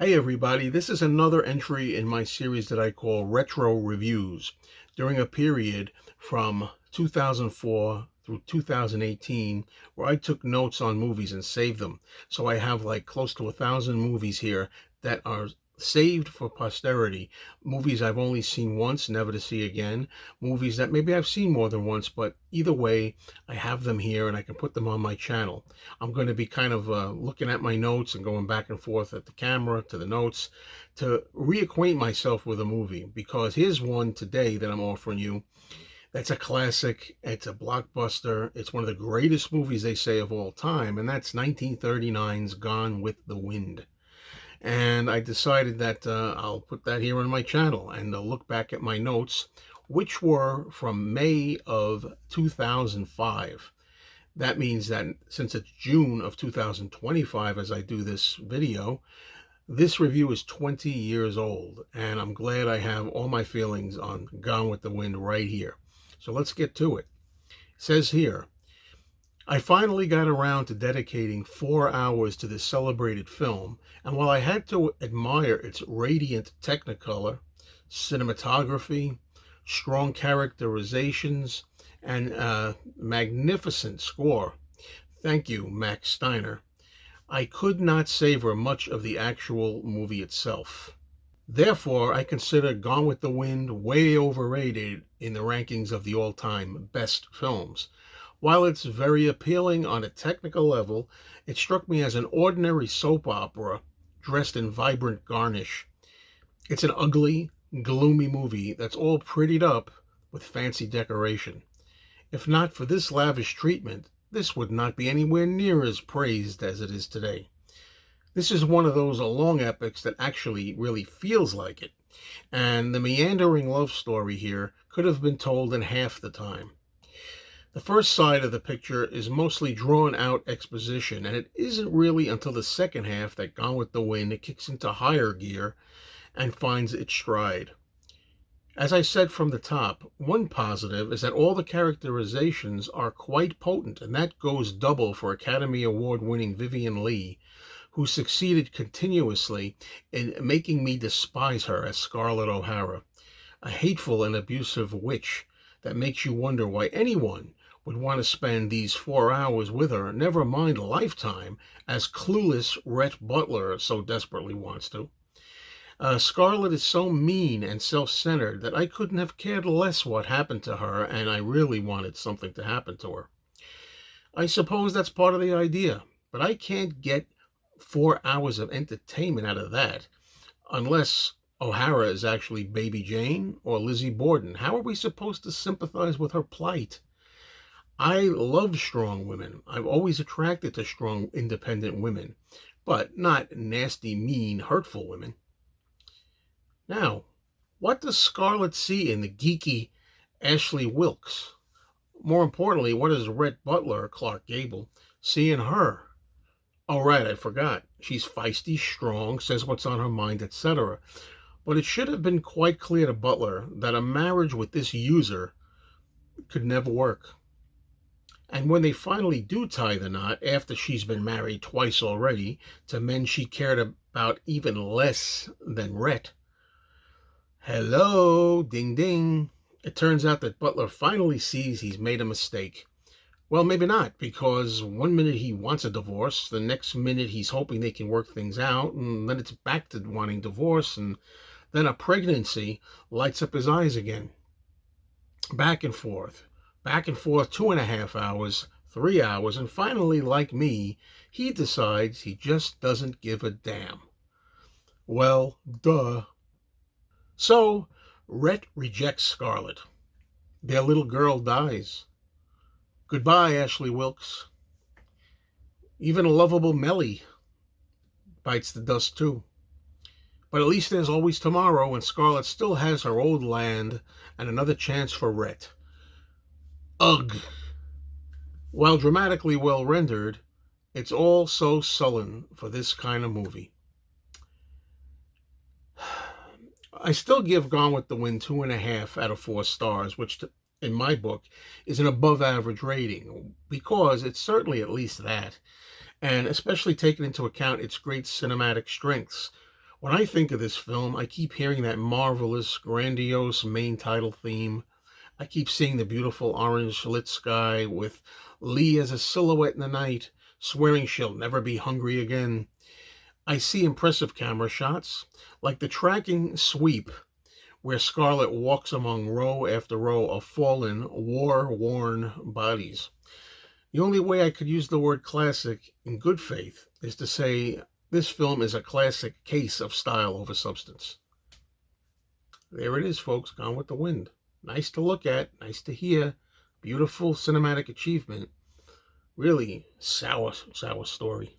Hey everybody, this is another entry in my series that I call Retro Reviews. During a period from 2004 through 2018 where I took notes on movies and saved them. So I have like close to 1,000 movies here that are saved for posterity. Movies I've only seen once, never to see again. Movies that maybe I've seen more than once, but either way, I have them here and I can put them on my channel. I'm going to be kind of looking at my notes and going back and forth at the camera to the notes to reacquaint myself with a movie, because here's one today that I'm offering you that's a classic. It's a blockbuster. It's one of the greatest movies, they say, of all time, and that's 1939's Gone with the Wind. And I decided that I'll put that here on my channel and look back at my notes, which were from May of 2005. That means that since it's June of 2025 as I do this video, this review is 20 years old, and I'm glad I have all my feelings on Gone with the Wind right here. So let's get to it. It says here, I finally got around to dedicating 4 hours to this celebrated film, and while I had to admire its radiant technicolor, cinematography, strong characterizations, and magnificent score, thank you, Max Steiner, I could not savor much of the actual movie itself. Therefore, I consider Gone with the Wind way overrated in the rankings of the all-time best films. While it's very appealing on a technical level, it struck me as an ordinary soap opera dressed in vibrant garnish. It's an ugly, gloomy movie that's all prettied up with fancy decoration. If not for this lavish treatment, this would not be anywhere near as praised as it is today. This is one of those long epics that actually really feels like it, and the meandering love story here could have been told in half the time. The first side of the picture is mostly drawn out exposition, and it isn't really until the second half that Gone with the Wind kicks into higher gear and finds its stride. As I said from the top, one positive is that all the characterizations are quite potent, and that goes double for Academy Award-winning Vivien Leigh, who succeeded continuously in making me despise her as Scarlett O'Hara, a hateful and abusive witch that makes you wonder why anyone would want to spend these 4 hours with her, never mind a lifetime, as clueless Rhett Butler so desperately wants to. Scarlett is so mean and self-centered that I couldn't have cared less what happened to her, and I really wanted something to happen to her. I suppose that's part of the idea, but I can't get 4 hours of entertainment out of that unless O'Hara is actually Baby Jane or Lizzie Borden. How are we supposed to sympathize with her plight? I love strong women. I've always attracted to strong, independent women, but not nasty, mean, hurtful women. Now, what does Scarlett see in the geeky Ashley Wilkes? More importantly, what does Rhett Butler, Clark Gable, see in her? Oh, right, I forgot. She's feisty, strong, says what's on her mind, etc. But it should have been quite clear to Butler that a marriage with this user could never work. And when they finally do tie the knot, after she's been married twice already to men she cared about even less than Rhett, hello, ding ding, it turns out that Butler finally sees he's made a mistake. Well, maybe not, because one minute he wants a divorce, the next minute he's hoping they can work things out, and then it's back to wanting divorce, and then a pregnancy lights up his eyes again. Back and forth, 2.5 hours, 3 hours, and finally, like me, he decides he just doesn't give a damn. Well, duh. So, Rhett rejects Scarlett. Their little girl dies. Goodbye, Ashley Wilkes. Even a lovable Mellie bites the dust too. But at least there's always tomorrow, and Scarlett still has her old land and another chance for Rhett. Ugh. While dramatically well rendered, it's all so sullen for this kind of movie. I still give Gone with the Wind 2.5 out of 4 stars, which in my book is an above average rating, because it's certainly at least that, and especially taking into account its great cinematic strengths. When I think of this film, I keep hearing that marvelous, grandiose main title theme. I keep seeing the beautiful orange lit sky with Leigh as a silhouette in the night, swearing she'll never be hungry again. I see impressive camera shots, like the tracking sweep where Scarlett walks among row after row of fallen, war-worn bodies. The only way I could use the word classic in good faith is to say this film is a classic case of style over substance. There it is, folks, Gone with the Wind. Nice to look at, nice to hear, beautiful cinematic achievement. Really sour story.